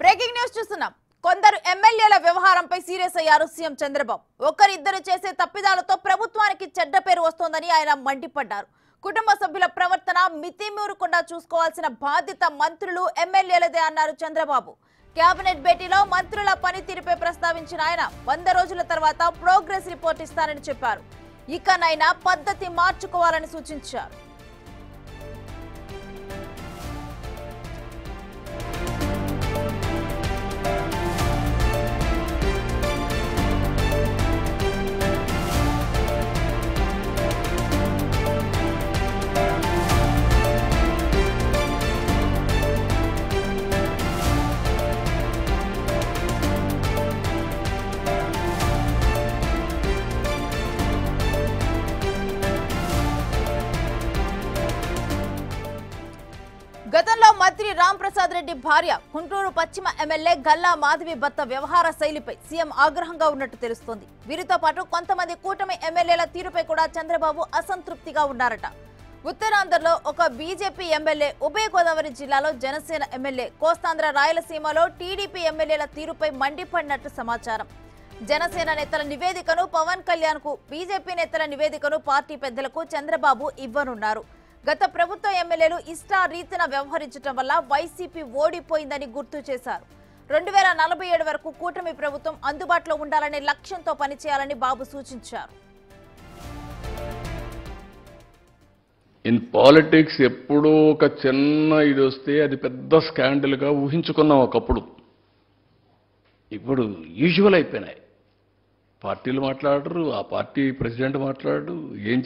Breaking news చూస్తున్నాం. కొందరు ఎమ్మెల్యేల వ్యవహారంపై సీరియస్ అయ్యారు సీఎం చంద్రబాబు. ఒకరిద్దరు చేసే తప్పిదాలతో ప్రభుత్వానికి చెడ్డ పేరు వస్తోందని ఆయన మండిపడ్డారు. కుటుంబ సభ్యుల ప్రవర్తన మితిమీరకుండా చూసుకోవాల్సిన బాధ్యత మంత్రులు ఎమ్మెల్యేలదే అన్నారు చంద్రబాబు. కేబినెట్ భేటీలో మంత్రుల పనితీరుపై ప్రస్తావించిన ఆయన 100 రోజుల తర్వాత ప్రోగ్రెస్ రిపోర్ట్ ఇస్తారని చెప్పారు. ఇకనైనా పద్ధతి మార్చుకోవాలని సూచించారు. గతంలో మంత్రి రాంప్రసాద్ రెడ్డి భార్య గుంటూరు పశ్చిమ ఎమ్మెల్యే గల్లా మాధవి భర్త వ్యవహార శైలిపై సీఎం ఆగ్రహంగా ఉన్నట్టు తెలుస్తోంది. వీరితో పాటు కొంతమంది కూటమి ఎమ్మెల్యేల తీరుపై కూడా చంద్రబాబు అసంతృప్తిగా ఉన్నారట. ఉత్తరాంధ్రలో ఒక బీజేపీ ఎమ్మెల్యే, ఉభయ గోదావరి జిల్లాలో జనసేన ఎమ్మెల్యే, కోస్తాంధ్ర రాయలసీమలో టీడీపీ ఎమ్మెల్యేల తీరుపై మండిపడినట్టు సమాచారం. జనసేన నేతల నివేదికను పవన్ కళ్యాణ్ కు, బీజేపీ నేతల నివేదికను పార్టీ పెద్దలకు చంద్రబాబు ఇవ్వనున్నారు. గత ప్రభుత్వ ఎమ్మెల్యేలు ఇష్టారీతిన వ్యవహరించడం వల్ల వైసీపీ ఓడిపోయిందని గుర్తు చేశారు. 2047 వరకు కూటమి ప్రభుత్వం అందుబాటులో ఉండాలనే లక్ష్యంతో పనిచేయాలని బాబు సూచించారు. ఇన్ పాలిటిక్స్ ఎప్పుడో ఒక చిన్న ఇది వస్తే అది పెద్ద స్కాండల్గా ఊహించుకున్నాం ఒకప్పుడు. ఇప్పుడు యూజువల్ అయిపోయినాయి. పార్టీలు మాట్లాడరు, ఆ పార్టీ ప్రెసిడెంట్ మాట్లాడు, ఏం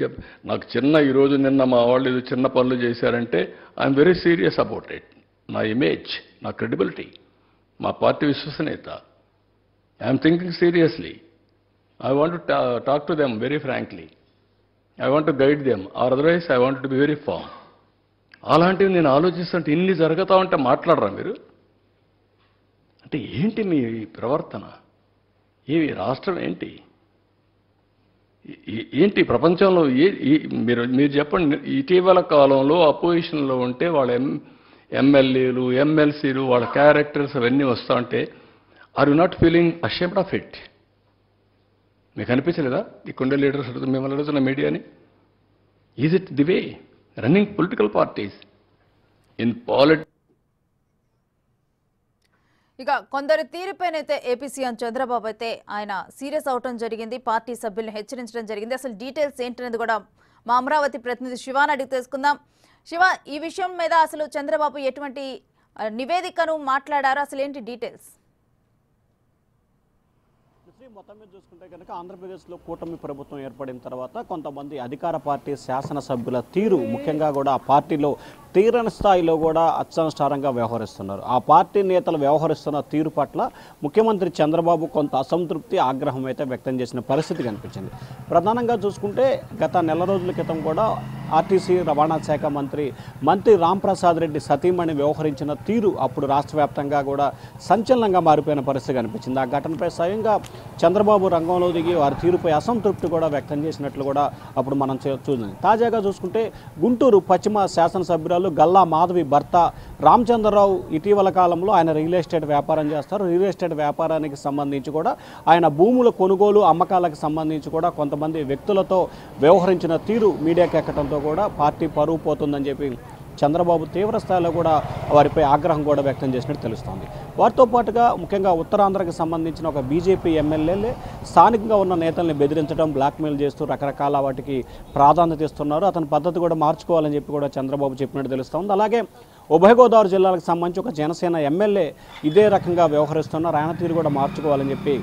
నాకు ఈరోజు నిన్న మా వాళ్ళు ఏదో చిన్న పనులు చేశారంటే I'm very serious about it. నా ఇమేజ్, నా క్రెడిబిలిటీ, మా పార్టీ విశ్వసనీయత, I'm thinking seriously. I want to talk to them very frankly. I want to guide them, or otherwise I want to be very form. అలాంటివి నేను ఆలోచిస్తుంటే ఇన్ని జరుగుతా ఉంటే మాట్లాడరా మీరు? అంటే ఏంటి మీ ప్రవర్తన? ఏవి రాష్ట్రం ఏంటి? ఏంటి ప్రపంచంలో మీరు చెప్పండి. ఇటీవల కాలంలో అపోజిషన్లో ఉంటే వాళ్ళ ఎమ్మెల్యేలు, ఎమ్మెల్సీలు, వాళ్ళ క్యారెక్టర్స్ అవన్నీ వస్తూ ఉంటే are you not feeling ashamed of it? మీకు అనిపించలేదా ఇక్కడే లీడర్స్ మిమ్మల్ని అడుగుతున్న మీడియాని? Is it the way running political parties in politics? ఇక కొందరు తీరుపైనైతే ఏపీ సీఎం చంద్రబాబు అయితే ఆయన సీరియస్ అవటం జరిగింది. పార్టీ సభ్యులను హెచ్చరించడం జరిగింది. అసలు డీటెయిల్స్ ఏంటనేది కూడా మా అమరావతి ప్రతినిధి శివాని అడిగి తెలుసుకుందాం. శివ, ఈ విషయం మీద అసలు చంద్రబాబు ఎటువంటి నివేదికను మాట్లాడారు? అసలు ఏంటి డీటెయిల్స్? మొత్తం మీద చూసుకుంటే కనుక ఆంధ్రప్రదేశ్లో కూటమి ప్రభుత్వం ఏర్పడిన తర్వాత కొంతమంది అధికార పార్టీ శాసనసభ్యుల తీరు, ముఖ్యంగా కూడా ఆ పార్టీలో తీరని స్థాయిలో కూడా అత్యనుష్ఠారంగా వ్యవహరిస్తున్నారు. ఆ పార్టీ నేతలు వ్యవహరిస్తున్న తీరు పట్ల ముఖ్యమంత్రి చంద్రబాబు కొంత అసంతృప్తి, ఆగ్రహం అయితే వ్యక్తం చేసిన పరిస్థితి కనిపించింది. ప్రధానంగా చూసుకుంటే గత నెల రోజుల క్రితం కూడా ఆర్టీసీ రవాణా శాఖ మంత్రి రాంప్రసాద్ రెడ్డి సతీమణి వ్యవహరించిన తీరు అప్పుడు రాష్ట్ర వ్యాప్తంగా కూడా సంచలనంగా మారిపోయిన పరిస్థితి కనిపించింది. ఆ ఘటనపై స్వయంగా చంద్రబాబు రంగంలో దిగి వారి తీరుపై అసంతృప్తి కూడా వ్యక్తం చేసినట్లు కూడా అప్పుడు మనం చూద్దాం. తాజాగా చూసుకుంటే గుంటూరు పశ్చిమ శాసనసభ్యురాలు గల్లా మాధవి భర్త రామచంద్రరావు ఇటీవల కాలంలో ఆయన రియల్ ఎస్టేట్ వ్యాపారం చేస్తారు. రియల్ ఎస్టేట్ వ్యాపారానికి సంబంధించి కూడా ఆయన భూముల కొనుగోలు, అమ్మకాలకు సంబంధించి కూడా కొంతమంది వ్యక్తులతో వ్యవహరించిన తీరు మీడియాకి ఎక్కడంతో కూడా పార్టీ పరువు పోతుందని చెప్పి చంద్రబాబు తీవ్ర స్థాయిలో కూడా వారిపై ఆగ్రహం కూడా వ్యక్తం చేసినట్టు తెలుస్తోంది. వారితో పాటుగా ముఖ్యంగా ఉత్తరాంధ్రకు సంబంధించిన ఒక బీజేపీ ఎమ్మెల్యేలే స్థానికంగా ఉన్న నేతల్ని బెదిరించడం, బ్లాక్మెయిల్ చేస్తూ రకరకాల వాటికి ప్రాధాన్యత ఇస్తున్నారు. అతని పద్ధతి కూడా మార్చుకోవాలని చెప్పి కూడా చంద్రబాబు చెప్పినట్టు తెలుస్తోంది. అలాగే ఉభయ గోదావరి జిల్లాలకు సంబంధించి ఒక జనసేన ఎమ్మెల్యే ఇదే రకంగా వ్యవహరిస్తున్నారు. ఆయన తీరు కూడా మార్చుకోవాలని చెప్పి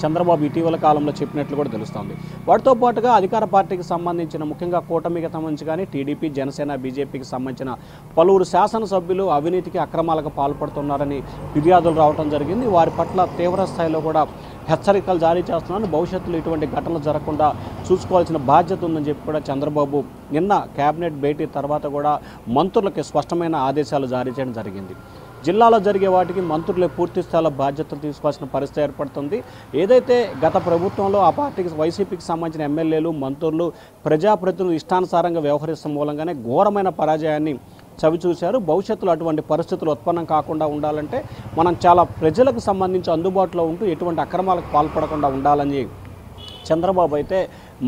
చంద్రబాబు ఇటీవల కాలంలో చెప్పినట్లు కూడా తెలుస్తోంది. వాటితో పాటుగా అధికార పార్టీకి సంబంధించిన, ముఖ్యంగా కూటమికి సంబంధించి కానీ టీడీపీ, జనసేన, బీజేపీకి సంబంధించిన పలువురు శాసనసభ్యులు అవినీతికి, అక్రమాలకు పాల్పడుతున్నారని ఫిర్యాదులు రావడం జరిగింది. వారి పట్ల తీవ్ర స్థాయిలో కూడా హెచ్చరికలు జారీ చేస్తున్నారని, భవిష్యత్తులో ఇటువంటి ఘటనలు జరగకుండా చూసుకోవాల్సిన బాధ్యత ఉందని చెప్పి కూడా చంద్రబాబు నిన్న కేబినెట్ భేటీ తర్వాత కూడా మంత్రులకి స్పష్టమైన ఆదేశాలు జారీ చేయడం జరిగింది. జిల్లాలో జరిగే వాటికి మంత్రులే పూర్తి స్థాయిలో బాధ్యతలు తీసుకోవాల్సిన పరిస్థితి ఏర్పడుతుంది. ఏదైతే గత ప్రభుత్వంలో ఆ పార్టీకి వైసీపీకి సంబంధించిన ఎమ్మెల్యేలు, మంత్రులు, ప్రజాప్రతినిధులు ఇష్టానుసారంగా వ్యవహరిస్తున్న మూలంగానే ఘోరమైన పరాజయాన్ని చవి చూశారు. భవిష్యత్తులో అటువంటి పరిస్థితులు ఉత్పన్నం కాకుండా ఉండాలంటే మనం చాలా ప్రజలకు సంబంధించి అందుబాటులో ఉంటూ ఎటువంటి అక్రమాలకు పాల్పడకుండా ఉండాలని చంద్రబాబు అయితే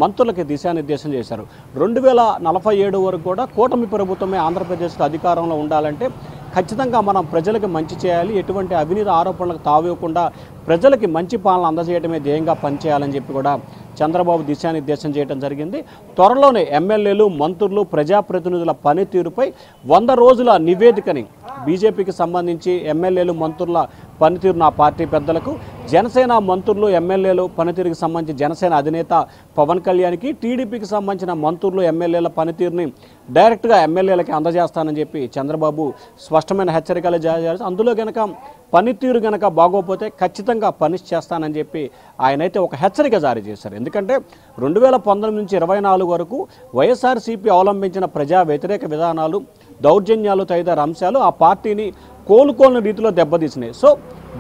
మంత్రులకి దిశానిర్దేశం చేశారు. 2047 వరకు కూడా కూటమి ప్రభుత్వమే ఆంధ్రప్రదేశ్లో అధికారంలో ఉండాలంటే ఖచ్చితంగా మనం ప్రజలకు మంచి చేయాలి, ఎటువంటి అవినీతి ఆరోపణలకు తావివ్వకుండా ప్రజలకి మంచి పాలన అందజేయడమే ధ్యేయంగా పనిచేయాలని చెప్పి కూడా చంద్రబాబు దిశానిర్దేశం చేయడం జరిగింది. త్వరలోనే ఎమ్మెల్యేలు, మంత్రులు, ప్రజాప్రతినిధుల పనితీరుపై 100 రోజుల నివేదికని బీజేపీకి సంబంధించి ఎమ్మెల్యేలు, మంత్రుల పనితీరు నా పార్టీ పెద్దలకు, జనసేన మంత్రులు, ఎమ్మెల్యేలు పనితీరుకి సంబంధించి జనసేన అధినేత పవన్ కళ్యాణ్కి, టీడీపీకి సంబంధించిన మంత్రులు, ఎమ్మెల్యేల పనితీరుని డైరెక్ట్గా ఎమ్మెల్యేలకి అందజేస్తానని చెప్పి చంద్రబాబు స్పష్టమైన హెచ్చరికలు జారీ చేశారు. అందులో కనుక పనితీరు కనుక బాగోపోతే ఖచ్చితంగా పనిష్ చేస్తానని చెప్పి ఆయనైతే ఒక హెచ్చరిక జారీ చేశారు. ఎందుకంటే 2019 నుంచి 24 వరకు వైఎస్ఆర్సీపీ అవలంబించిన ప్రజా వ్యతిరేక విధానాలు, దౌర్జన్యాలు తదితర అంశాలు ఆ పార్టీని కోలుకోని రీతిలో దెబ్బతీసినాయి. సో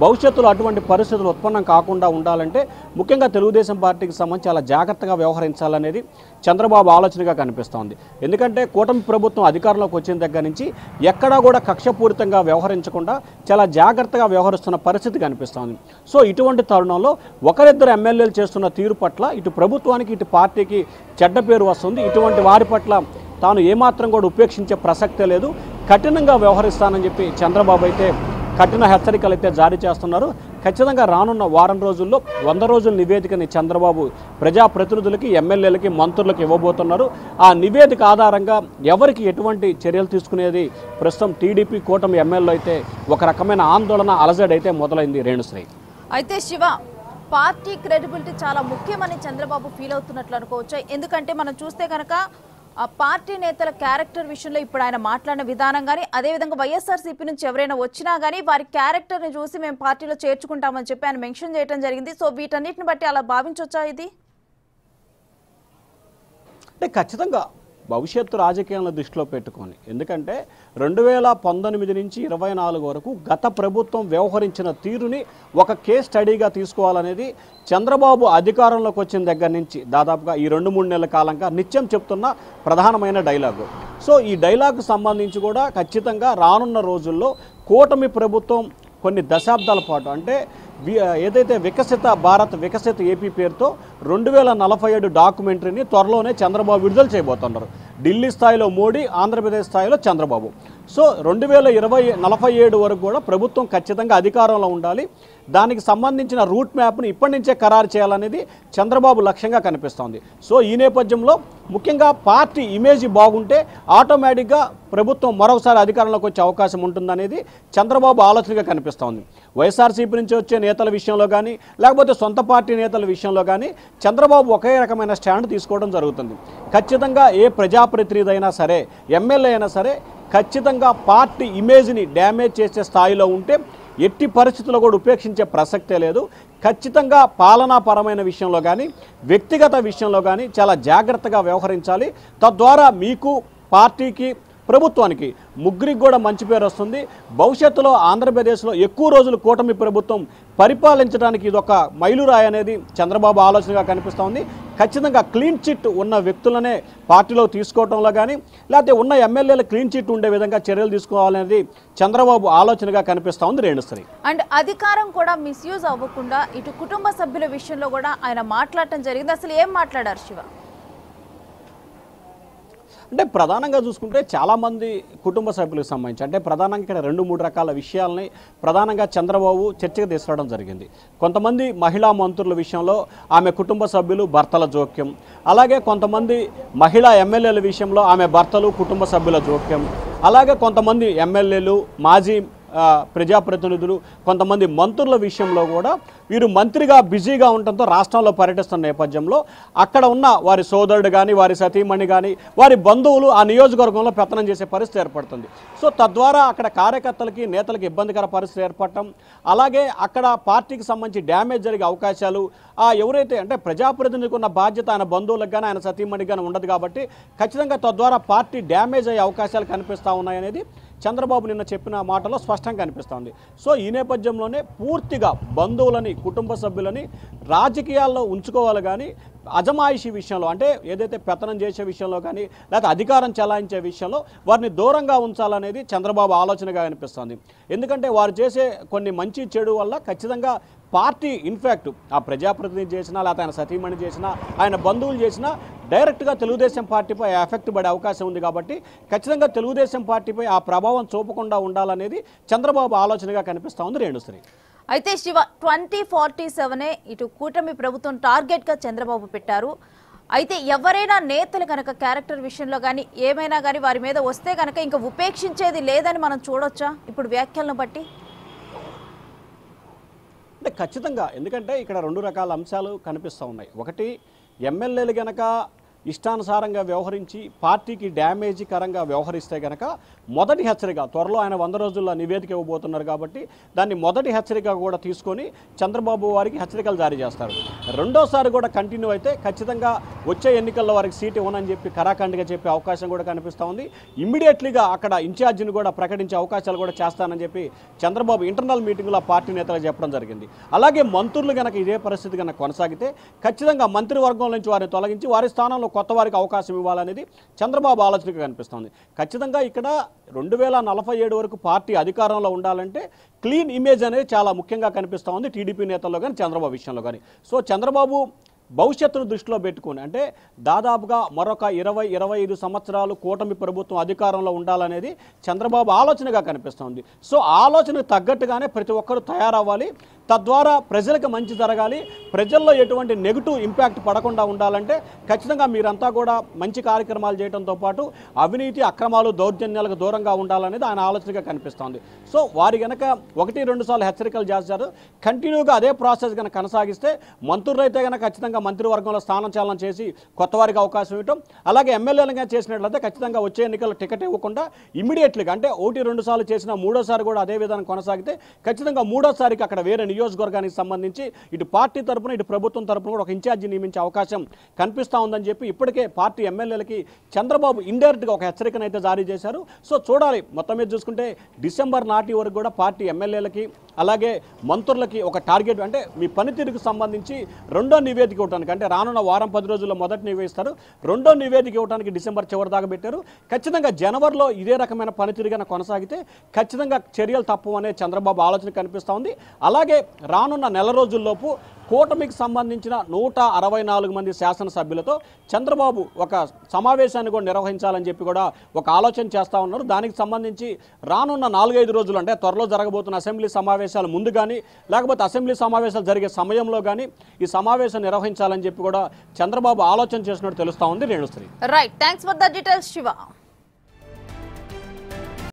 భవిష్యత్తులో అటువంటి పరిస్థితులు ఉత్పన్నం కాకుండా ఉండాలంటే ముఖ్యంగా తెలుగుదేశం పార్టీకి సంబంధించి చాలా జాగ్రత్తగా వ్యవహరించాలనేది చంద్రబాబు ఆలోచనగా కనిపిస్తోంది. ఎందుకంటే కూటమి ప్రభుత్వం అధికారంలోకి వచ్చిన దగ్గర నుంచి ఎక్కడా కూడా కక్షపూరితంగా వ్యవహరించకుండా చాలా జాగ్రత్తగా వ్యవహరిస్తున్న పరిస్థితి కనిపిస్తోంది. సో ఇటువంటి తరుణంలో ఒకరిద్దరు ఎమ్మెల్యేలు చేస్తున్న తీరు పట్ల ఇటు ప్రభుత్వానికి, ఇటు పార్టీకి చెడ్డ పేరు వస్తుంది. ఇటువంటి వారి పట్ల తాను ఏమాత్రం కూడా ఉపేక్షించే ప్రసక్తే లేదు, కఠినంగా వ్యవహరిస్తానని చెప్పి చంద్రబాబు అయితే కఠిన హెచ్చరికలు అయితే జారీ చేస్తున్నారు. ఖచ్చితంగా రానున్న వారం రోజుల్లో 100 రోజుల నివేదికని చంద్రబాబు ప్రజాప్రతినిధులకి, ఎమ్మెల్యేలకి, మంత్రులకు ఇవ్వబోతున్నారు. ఆ నివేదిక ఆధారంగా ఎవరికి ఎటువంటి చర్యలు తీసుకునేది ప్రస్తుతం టీడీపీ కూటమి ఎమ్మెల్యేలు అయితే ఒక రకమైన ఆందోళన, అలజడి అయితే మొదలైంది. రేణుశ్రీ, అయితే శివ, పార్టీ క్రెడిబిలిటీ చాలా ముఖ్యమని చంద్రబాబు ఫీల్ అవుతున్నట్లు అనుకోవచ్చు. ఎందుకంటే మనం చూస్తే కనుక ఆ పార్టీ నేతల క్యారెక్టర్ విషయంలో ఇప్పుడు ఆయన మాట్లాడిన విధానం కానీ, అదేవిధంగా వైఎస్ఆర్సీపీ నుంచి ఎవరైనా వచ్చినా కానీ వారి క్యారెక్టర్ని చూసి మేము పార్టీలో చేర్చుకుంటామని చెప్పి ఆయన మెన్షన్ చేయడం జరిగింది. సో వీటన్నిటిని బట్టి అలా భావించవచ్చా ఇది? అంటే ఖచ్చితంగా భవిష్యత్తు రాజకీయాలను దృష్టిలో పెట్టుకొని, ఎందుకంటే 2019 నుంచి 24 వరకు గత ప్రభుత్వం వ్యవహరించిన తీరుని ఒక కేస్ స్టడీగా తీసుకోవాలనేది చంద్రబాబు అధికారంలోకి వచ్చిన దగ్గర నుంచి దాదాపుగా ఈ 2-3 నెలల కాలంగా నిత్యం చెప్తున్న ప్రధానమైన డైలాగు. సో ఈ డైలాగ్కు సంబంధించి కూడా ఖచ్చితంగా రానున్న రోజుల్లో కూటమి ప్రభుత్వం కొన్ని దశాబ్దాల పాటు, అంటే ఏదైతే వికసిత భారత్, వికసిత ఏపీ పేరుతో 2047 డాక్యుమెంటరీని త్వరలోనే చంద్రబాబు విడుదల చేయబోతున్నారు. ఢిల్లీ స్థాయిలో మోడీ, ఆంధ్రప్రదేశ్ స్థాయిలో చంద్రబాబు. సో 2047 వరకు కూడా ప్రభుత్వం ఖచ్చితంగా అధికారంలో ఉండాలి. దానికి సంబంధించిన రూట్ మ్యాప్ని ఇప్పటి నుంచే ఖరారు చేయాలనేది చంద్రబాబు లక్ష్యంగా కనిపిస్తోంది. సో ఈ నేపథ్యంలో ముఖ్యంగా పార్టీ ఇమేజ్ బాగుంటే ఆటోమేటిక్గా ప్రభుత్వం మరొకసారి అధికారంలోకి వచ్చే అవకాశం ఉంటుందనేది చంద్రబాబు ఆలోచనగా కనిపిస్తోంది. వైఎస్ఆర్సీపీ నుంచి వచ్చే నేతల విషయంలో కానీ, లేకపోతే సొంత పార్టీ నేతల విషయంలో కానీ చంద్రబాబు ఒకే రకమైన స్టాండ్ తీసుకోవడం జరుగుతుంది. ఖచ్చితంగా ఏ ప్రజాప్రతినిధి అయినా సరే, ఎమ్మెల్యే అయినా సరే ఖచ్చితంగా పార్టీ ఇమేజ్ని డ్యామేజ్ చేసే స్థాయిలో ఉంటే ఎట్టి పరిస్థితుల్లో కూడా ఉపేక్షించే ప్రసక్తే లేదు. ఖచ్చితంగా పాలనాపరమైన విషయంలో కానీ, వ్యక్తిగత విషయంలో కానీ చాలా జాగ్రత్తగా వ్యవహరించాలి. తద్వారా మీకు, పార్టీకి, ప్రభుత్వానికి ముగ్గురికి కూడా మంచి పేరు వస్తుంది. భవిష్యత్తులో ఆంధ్రప్రదేశ్లో ఎక్కువ రోజులు కూటమి ప్రభుత్వం పరిపాలించడానికి ఇదొక మైలురాయి అనేది చంద్రబాబు ఆలోచనగా కనిపిస్తోంది. ఖచ్చితంగా క్లీన్ చిట్ ఉన్న వ్యక్తులనే పార్టీలో తీసుకోవడంలో కానీ, లేకపోతే ఉన్న ఎమ్మెల్యేల క్లీన్ చిట్ ఉండే విధంగా చర్యలు తీసుకోవాలనేది చంద్రబాబు ఆలోచనగా కనిపిస్తోంది. రేణుశ్రీ, అండ్ అధికారం కూడా మిస్యూజ్ అవ్వకుండా ఇటు కుటుంబ సభ్యుల విషయంలో కూడా ఆయన మాట్లాడటం జరిగింది. అసలు ఏం మాట్లాడారు శివ? అంటే ప్రధానంగా చూసుకుంటే చాలామంది కుటుంబ సభ్యులకు సంబంధించి, అంటే ప్రధానంగా ఇక్కడ 2-3 రకాల విషయాలని ప్రధానంగా చంద్రబాబు చర్చకు తీసుకురావడం జరిగింది. కొంతమంది మహిళా మంత్రుల విషయంలో ఆమె కుటుంబ సభ్యులు, భర్తల జోక్యం, అలాగే కొంతమంది మహిళా ఎమ్మెల్యేల విషయంలో ఆమె భర్తలు, కుటుంబ సభ్యుల జోక్యం, అలాగే కొంతమంది ఎమ్మెల్యేలు, మాజీ ప్రజాప్రతినిధులు, కొంతమంది మంత్రుల విషయంలో కూడా వీరు మంత్రిగా బిజీగా ఉండటంతో రాష్ట్రంలో పర్యటిస్తున్న నేపథ్యంలో అక్కడ ఉన్న వారి సోదరుడు కానీ, వారి సతీమణి కానీ, వారి బంధువులు ఆ నియోజకవర్గంలో పెత్తనం చేసే పరిస్థితి ఏర్పడుతుంది. సో తద్వారా అక్కడ కార్యకర్తలకి, నేతలకి ఇబ్బందికర పరిస్థితి ఏర్పడటం, అలాగే అక్కడ పార్టీకి సంబంధించి డ్యామేజ్ జరిగే అవకాశాలు, ఎవరైతే అంటే ప్రజాప్రతినిధికి ఉన్న బాధ్యత ఆయన బంధువులకు కానీ, ఆయన సతీమణికి కానీ ఉండదు కాబట్టి ఖచ్చితంగా తద్వారా పార్టీ డ్యామేజ్ అయ్యే అవకాశాలు కనిపిస్తూ ఉన్నాయనేది చంద్రబాబు నిన్న చెప్పిన మాటలో స్పష్టంగా కనిపిస్తోంది. సో ఈ నేపథ్యంలోనే పూర్తిగా బంధువులని, కుటుంబ సభ్యులని రాజకీయాల్లో ఉంచుకోవాలి కానీ అజమాయిషీ విషయంలో అంటే ఏదైతే పెత్తనం చేసే విషయంలో కానీ లేకపోతే అధికారం చెలాయించే విషయంలో వారిని దూరంగా ఉంచాలనేది చంద్రబాబు ఆలోచనగా అనిపిస్తుంది. ఎందుకంటే వారు చేసే కొన్ని మంచి చెడు వల్ల ఖచ్చితంగా పార్టీ ఇన్ఫ్యాక్ట్ ఆ ప్రజాప్రతినిధి చేసినా లేకపోతే ఆయన సతీమణి చేసినా ఆయన బంధువులు చేసినా డైరెక్ట్గా తెలుగుదేశం పార్టీపై ఎఫెక్ట్ పడే అవకాశం ఉంది. కాబట్టి ఖచ్చితంగా తెలుగుదేశం పార్టీపై ఆ ప్రభావం చూపకుండా ఉండాలనేది చంద్రబాబు ఆలోచనగా కనిపిస్తూ ఉంది రేణుశ్రీ. అయితే శివ 2047 ఇటు కూటమి ప్రభుత్వం టార్గెట్ గా చంద్రబాబు పెట్టారు. అయితే ఎవరైనా నేతలు కనుక క్యారెక్టర్ విషయంలో కానీ ఏమైనా కానీ వారి మీద వస్తే కనుక ఇంకా ఉపేక్షించేది లేదని మనం చూడొచ్చా ఇప్పుడు వ్యాఖ్యలను బట్టి? అంటే ఖచ్చితంగా, ఎందుకంటే ఇక్కడ రెండు రకాల అంశాలు కనిపిస్తూ ఉన్నాయి. ఒకటి, ఎమ్మెల్యేలు గనక ఇష్టానుసారంగా వ్యవహరించి పార్టీకి డ్యామేజీకరంగా వ్యవహరిస్తే కనుక మొదటి హెచ్చరిక, త్వరలో ఆయన 100 రోజుల్లో నివేదిక ఇవ్వబోతున్నారు కాబట్టి దాన్ని మొదటి హెచ్చరిక కూడా తీసుకొని చంద్రబాబు వారికి హెచ్చరికలు జారీ చేస్తారు. రెండోసారి కూడా కంటిన్యూ అయితే ఖచ్చితంగా వచ్చే ఎన్నికల్లో వారికి సీట్ ఇవ్వనని చెప్పి కరాఖండిగా చెప్పే అవకాశం కూడా కనిపిస్తూ ఉంది. ఇమ్మీడియట్లీగా అక్కడ ఇన్ఛార్జిని కూడా ప్రకటించే అవకాశాలు కూడా చేస్తానని చెప్పి చంద్రబాబు ఇంటర్నల్ మీటింగ్లో పార్టీ నేతలు చెప్పడం జరిగింది. అలాగే మంత్రులు కనుక ఇదే పరిస్థితి కనుక కొనసాగితే ఖచ్చితంగా మంత్రివర్గం నుంచి వారిని తొలగించి వారి స్థానంలో కొత్త వారికి అవకాశం ఇవ్వాలనేది చంద్రబాబు ఆలోచనగా కనిపిస్తుంది. ఖచ్చితంగా ఇక్కడ 2047 వరకు పార్టీ అధికారంలో ఉండాలంటే క్లీన్ ఇమేజ్ అనేది చాలా ముఖ్యంగా కనిపిస్తూ ఉంది టీడీపీ నేతల్లో కానీ చంద్రబాబు విషయంలో కానీ. సో చంద్రబాబు భవిష్యత్తును దృష్టిలో పెట్టుకుని అంటే దాదాపుగా మరొక 20-25 సంవత్సరాలు కూటమి ప్రభుత్వం అధికారంలో ఉండాలనేది చంద్రబాబు ఆలోచనగా కనిపిస్తుంది. సో ఆలోచనకు తగ్గట్టుగానే ప్రతి ఒక్కరూ తయారవ్వాలి. తద్వారా ప్రజలకు మంచి జరగాలి. ప్రజల్లో ఎటువంటి నెగిటివ్ ఇంపాక్ట్ పడకుండా ఉండాలంటే ఖచ్చితంగా మీరంతా కూడా మంచి కార్యక్రమాలు చేయడంతో పాటు అవినీతి, అక్రమాలు, దౌర్జన్యాలకు దూరంగా ఉండాలనేది ఆయన ఆలోచనగా కనిపిస్తోంది. సో వారి కనుక 1-2 సార్లు హెచ్చరికలు చేస్తారు. కంటిన్యూగా అదే ప్రాసెస్ కనుక కొనసాగిస్తే మంత్రులు అయితే కనుక ఖచ్చితంగా మంత్రివర్గంలో స్థానం చాలన చేసి కొత్త వారికి అవకాశం ఇవ్వటం, అలాగే ఎమ్మెల్యేలుగా చేసినట్లయితే ఖచ్చితంగా వచ్చే ఎన్నికల్లో టికెట్ ఇవ్వకుండా ఇమ్మీడియట్లీగా అంటే 1-2 సార్లు చేసిన మూడోసారి కూడా అదే విధానం కొనసాగితే ఖచ్చితంగా మూడోసారికి అక్కడ వేరే నియోజకవర్గానికి సంబంధించి ఇటు పార్టీ తరపున ఇటు ప్రభుత్వం తరపున కూడా ఒక ఇన్ఛార్జి నియమించే అవకాశం కనిపిస్తూ ఉందని చెప్పి ఇప్పటికే పార్టీ ఎమ్మెల్యేలకి చంద్రబాబు ఇండైరెక్ట్గా ఒక హెచ్చరికనైతే జారీ చేశారు. సో చూడాలి, మొత్తం మీద చూసుకుంటే డిసెంబర్ నాటి వరకు కూడా పార్టీ ఎమ్మెల్యేలకి అలాగే మంత్రులకి ఒక టార్గెట్ అంటే మీ పనితీరుకు సంబంధించి రెండో నివేదిక ఇవ్వడానికి అంటే రానున్న వారం 10 రోజుల్లో మొదటి నివేదిస్తారు, రెండో నివేదిక ఇవ్వడానికి డిసెంబర్ చివరి దాకా పెట్టారు. ఖచ్చితంగా జనవరిలో ఇదే రకమైన పనితీరుగా కొనసాగితే ఖచ్చితంగా చర్యలు తప్పవు అనే చంద్రబాబు ఆలోచన కనిపిస్తూ ఉంది. అలాగే రానున్న నెల రోజుల్లోపు కూటమికి సంబంధించిన 164 మంది శాసనసభ్యులతో చంద్రబాబు ఒక సమావేశాన్ని కూడా నిర్వహించాలని చెప్పి కూడా ఒక ఆలోచన చేస్తూ ఉన్నారు. దానికి సంబంధించి రానున్న 4-5 రోజులు అంటే త్వరలో జరగబోతున్న అసెంబ్లీ సమావేశాలు ముందు కానీ లేకపోతే అసెంబ్లీ సమావేశాలు జరిగే సమయంలో కానీ ఈ సమావేశం నిర్వహించాలని చెప్పి కూడా చంద్రబాబు ఆలోచన చేసినట్టు తెలుస్తూ ఉంది Renusri. Right, thanks for the details Shiva.